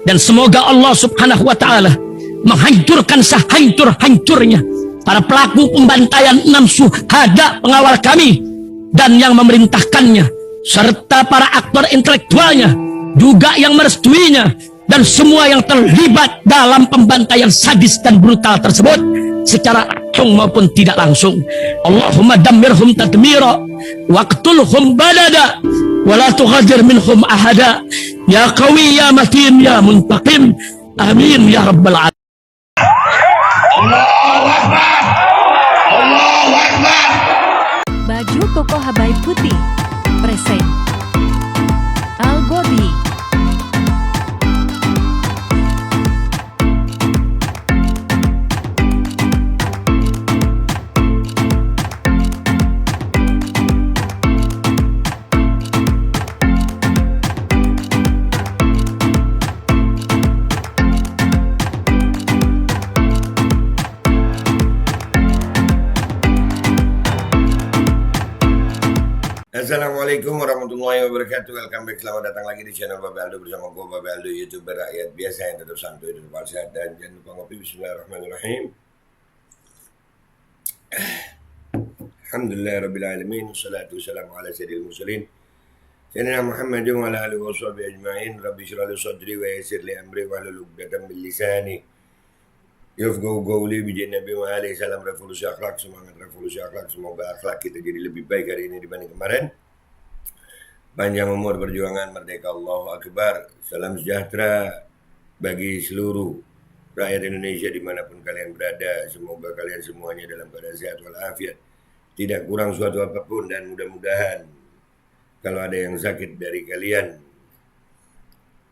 Dan semoga Allah subhanahu wa ta'ala menghancurkan sehancur-hancurnya para pelaku pembantaian 6 syuhada pengawal kami dan yang memerintahkannya, serta para aktor intelektualnya juga yang merestuinya, dan semua yang terlibat dalam pembantaian sadis dan brutal tersebut secara langsung maupun tidak langsung. Allahumma dammirhum tadmira waqtulhum badada wala tughadir minhum ahada ya qawi ya matin ya muntaqim amin ya rabbal alamin. Allahu Akbar, Allahu Akbar. Baju koko Habaib Putih present Al-Godi. Assalamualaikum warahmatullahi wabarakatuh. Welcome back, selamat datang lagi di channel Babe Aldo bersama gue Babe Aldo, YouTuber rakyat biasa yang tetap santuy dan tetap sehat, dan jangan lupa ngopi. Bismillahirrahmanirrahim. Alhamdulillahirabbil alamin, wassalatu wassalamu ala sayyidil mursalin sayyidina Muhammadin wa ala alihi washabihi ajmain. Rabbi shrah li sadri wa yassir li amri wahlul 'uqdatam min lisani yafqahu qawli. Bijin Nabi wa alaihi salam. Revolusi akhlak, semangat revolusi akhlak. Semoga akhlak kita jadi lebih baik hari ini dibanding kemarin. Panjang umur perjuangan, merdeka, Allahu Akbar. Salam sejahtera bagi seluruh rakyat Indonesia dimanapun kalian berada. Semoga kalian semuanya dalam keadaan sehat walafiat, tidak kurang suatu apapun, dan mudah-mudahan kalau ada yang sakit dari kalian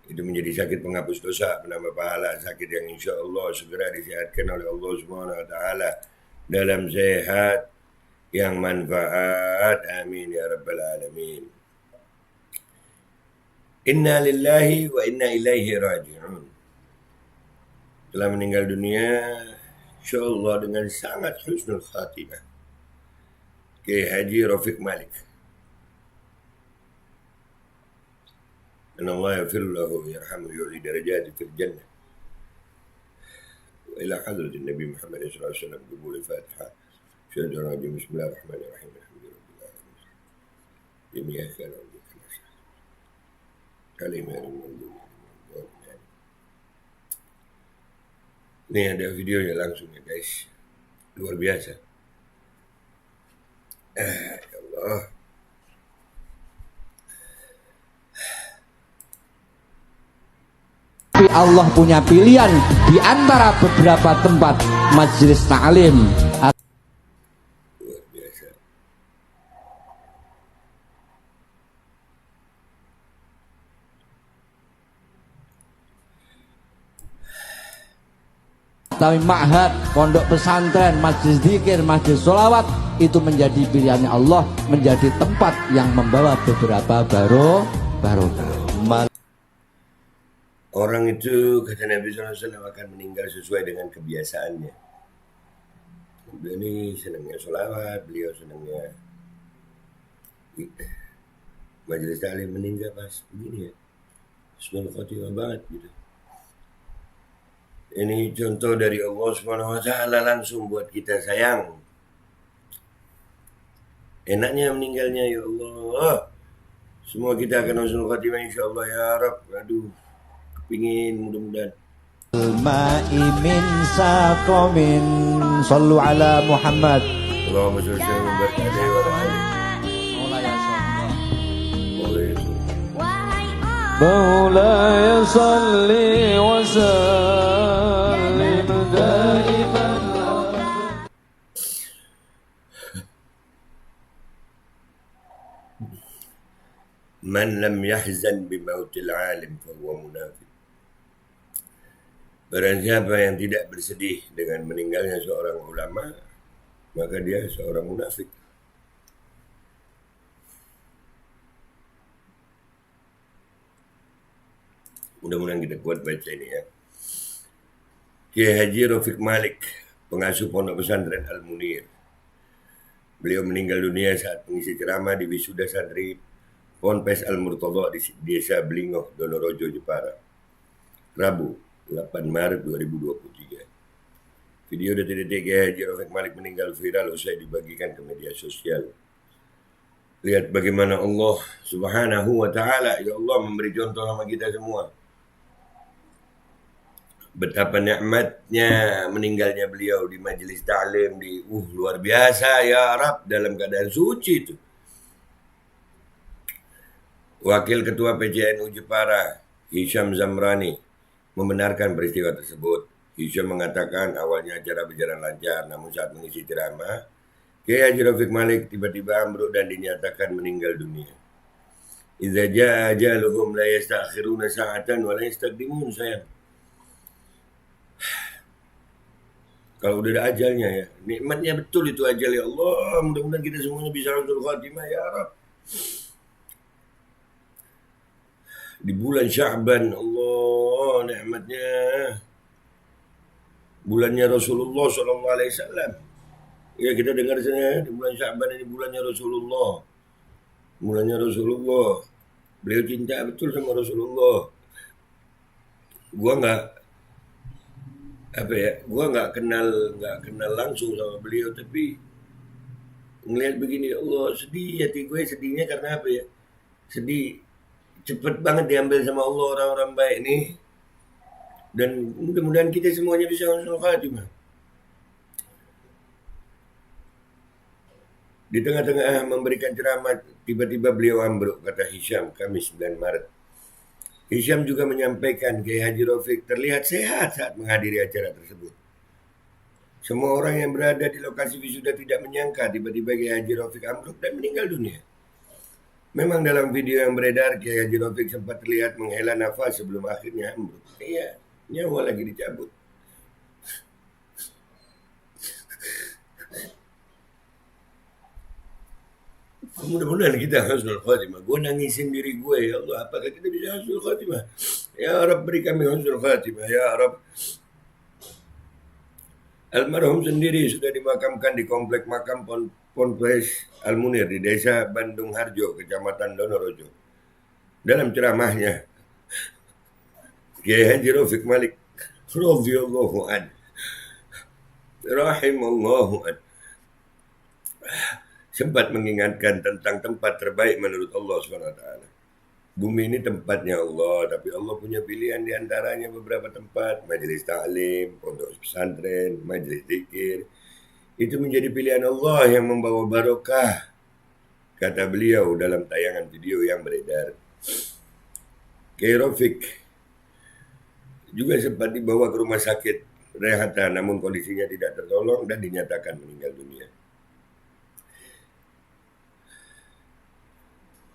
itu menjadi sakit penghapus dosa, penambah pahala, sakit yang insya Allah segera disehatkan oleh Allah Subhanahu wa Ta'ala dalam sehat yang manfaat. Amin ya rabbal alamin. Inna lillahi wa inna ilaihi raji'un. Telah meninggal dunia insyaallah dengan sangat husnul khatimah Kiai Haji Rafiq Malik. Inna Allah yaghfir lahu yarhamu yu'li darajati fil jannah. Wa ila hadratin Nabi Muhammad sallallahu alaihi wasallam qubul Fatihah. Syahadatul Bismillahirrahmanirrahim. Alhamdulillahirabbil alamin. Ini akhirnya ini ada videonya langsung ya guys, luar biasa. Ya Allah. Allah punya pilihan di antara beberapa tempat majelis ta'lim. Luar biasa. Tapi ma'had, pondok pesantren, majelis zikir, majelis sholawat itu menjadi pilihannya Allah, menjadi tempat yang membawa beberapa barokah. Orang itu kata Nabi SAW akan meninggal sesuai dengan kebiasaannya. Beliau ini senangnya sholawat, beliau senangnya majelis ta'lim, meninggal pas begini ya, husnul khotimah banget gitu. Ini contoh dari Allah Subhanahu wa Ta'ala langsung buat kita sayang. Enaknya meninggalnya ya Allah. Semua kita akan husnul khotimah insyaallah ya Rabb. Aduh, kepingin mudah-mudahan. Al-ma'i min saqamin sallu ala Muhammad. Allahumma sholli wa barik alaihi wa ala alihi. مولاي صل وسلم دائما. Man lam yahzan bimautil alim fahuwa munafiq. Barang siapa yang tidak bersedih dengan meninggalnya seorang ulama, maka dia seorang munafik. Mudah-mudahan kita kuat baca ini ya. Kiai Haji Rafiq Malik, pengasuh pondok pesantren Al-Munir. Beliau meninggal dunia saat mengisi ceramah di wisuda santri Ponpes Al-Murtadha di desa Blingoh, Donorojo, Jepara. Rabu 8 Maret 2023. Video detik-detik Kiai Haji Rafiq Malik meninggal viral usai dibagikan ke media sosial. Lihat bagaimana Allah Subhanahu wa Ta'ala, ya Allah, memberi contoh sama kita semua. Betapa nikmatnya meninggalnya beliau di majelis ta'lim, luar biasa ya Rab, dalam keadaan suci itu. Wakil Ketua PCNU Jepara, Hisham Zamrani, membenarkan peristiwa tersebut. Hisham mengatakan awalnya acara berjalan lancar, namun saat mengisi ceramah, Kiai Haji Rafiq Malik tiba-tiba ambruk dan dinyatakan meninggal dunia. Idza jaa ajaluhum la yastakhiruna sa'atan wa la yastaqdimun, sayang. Kalau udah ada ajalnya ya, nikmatnya betul itu ajal ya Allah. Mudah-mudahan kita semuanya bisa husnul khatimah ya Rabb. Di bulan Sya'ban, Allah nikmatnya. Bulannya Rasulullah SAW. Ya, kita dengar saja di bulan Sya'ban ini bulannya Rasulullah. Bulannya Rasulullah. Beliau cinta betul sama Rasulullah. Gua nggak kenal langsung sama beliau, tapi ngelihat begini, ya Allah, sedih hati gue. Sedihnya karena apa ya? Sedih cepet banget diambil sama Allah orang-orang baik nih. Dan mudah-mudahan kita semuanya bisa husnul khatimah. Di tengah-tengah memberikan ceramah, tiba-tiba beliau ambruk, kata Hisham, Kamis 9 Maret. Hisham juga menyampaikan Kiai Haji Rafiq terlihat sehat saat menghadiri acara tersebut. Semua orang yang berada di lokasi wisuda tidak menyangka tiba-tiba Kiai Haji Rafiq ambruk dan meninggal dunia. Memang dalam video yang beredar, Kiai Haji Rafiq sempat terlihat menghela nafas sebelum akhirnya ambruk. Iya, nyawa lagi dicabut. Mudah-mudahan kita husnul khatimah. Gue nangisin diri gue, ya Allah, apakah kita bisa husnul khatimah? Ya Rabb, beri kami husnul khatimah, ya Rabb. Almarhum sendiri sudah dimakamkan di komplek makam Ponpes Al-Munir di desa Bandung Harjo, Kecamatan Donorojo. Dalam ceramahnya, Kiai Haji Rafiq Malik radhiyallahu anhu rahimallahu anhu sempat mengingatkan tentang tempat terbaik menurut Allah SWT. Bumi ini tempatnya Allah, tapi Allah punya pilihan di antaranya beberapa tempat, majelis ta'lim, pondok pesantren, majelis zikir. Itu menjadi pilihan Allah yang membawa barokah, kata beliau dalam tayangan video yang beredar. Kiai Rafiq juga sempat dibawa ke rumah sakit Rehata, namun kondisinya tidak tertolong dan dinyatakan meninggal dunia.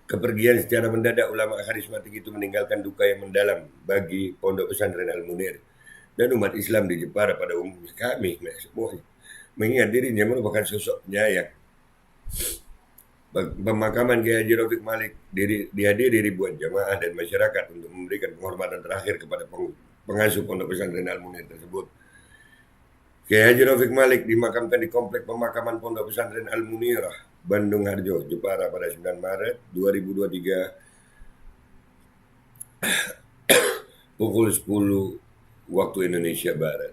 Kepergian secara mendadak ulama karismatik itu meninggalkan duka yang mendalam bagi Pondok Pesantren Al-Munir dan umat Islam di Jepara pada umumnya. Kami semua mengingat dirinya merupakan sosok penyayang. Pemakaman Kiai Haji Rafiq Malik dihadiri ribuan jamaah dan masyarakat untuk memberikan penghormatan terakhir kepada pengasuh Pondok Pesantren Al-Munir tersebut. Kiai Haji Rafiq Malik dimakamkan di komplek pemakaman Pondok Pesantren Al-Munirah, Bandung Harjo, Jepara pada 9 Maret 2023 pukul 10 waktu Indonesia Barat.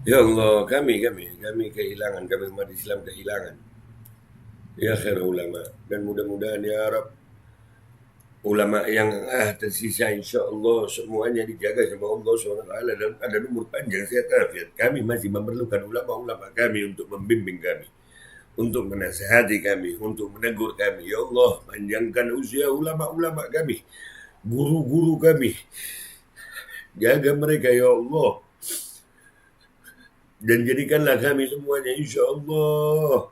Ya Allah, kami kehilangan, kami umat Islam kehilangan. Ya khair ulama, dan mudah-mudahan ya Rabb, ulama yang tersisa insya Allah semuanya dijaga sama Allah SWT dan ada umur panjang sehat afiat. Kami masih memerlukan ulama-ulama kami untuk membimbing kami, untuk menasihati kami, untuk menegur kami. Ya Allah, panjangkan usia ulama-ulama kami, guru-guru kami. Jaga mereka ya Allah. Dan jadikanlah kami semuanya insya Allah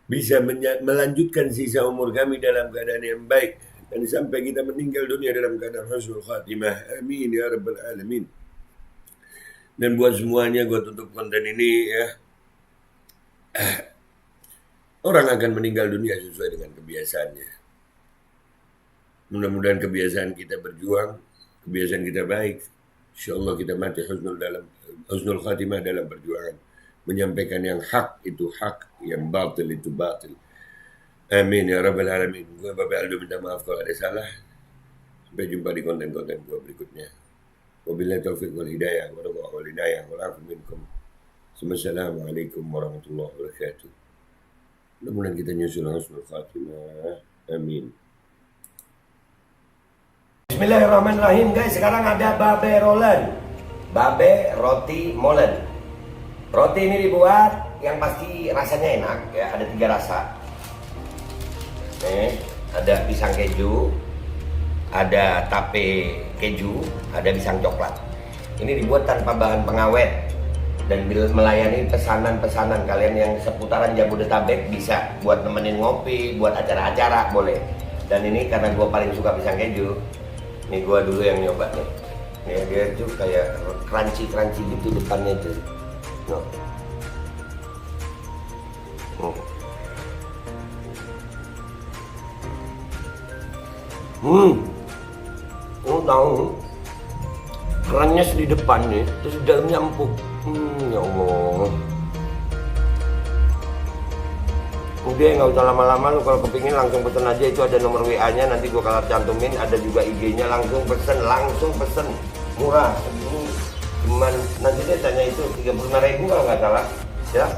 bisa melanjutkan sisa umur kami dalam keadaan yang baik. Dan sampai kita meninggal dunia dalam keadaan husnul khatimah. Amin ya rabbal alamin. Dan buat semuanya gue tutup konten ini ya. Orang akan meninggal dunia sesuai dengan kebiasaannya. Mudah-mudahan kebiasaan kita berjuang, kebiasaan kita baik. InsyaAllah kita mati husnul khatimah dalam perjuangan. Menyampaikan yang hak itu hak, yang batil itu batil. Amin ya rabbal alamin. Gue Bapak Aldo minta maaf kalau ada salah. Sampai jumpa di konten-konten gue berikutnya. Wabillahi taufiq wal hidayah. Wassalamualaikum warahmatullahi wabarakatuh. Mudah-mudahan kita nyusul husnul khatimah. Amin. Bismillahirrahmanirrahim guys. Sekarang ada babe rolen. Babe roti molen. Roti ini dibuat yang pasti rasanya enak ya. Ada 3 rasa. Ada pisang keju, ada tape keju, ada pisang coklat. Ini dibuat tanpa bahan pengawet dan melayani pesanan-pesanan kalian yang seputaran Jabodetabek, bisa buat nemenin ngopi, buat acara-acara boleh. Dan ini karena gue paling suka pisang keju, ini gue dulu yang nyoba nih. Nih dia tuh kayak crunchy gitu depannya tuh. Tahu kerannya di depan nih, terus di dalamnya empuk. Ya Allah. Udah nggak usah lama-lama, lu kalau kepingin langsung pesen aja, itu ada nomor WA-nya, nanti gua kalau cantumin, ada juga IG-nya, langsung pesen, murah. Ini cuman nanti dia tanya itu 35.000 kalau nggak salah, ya.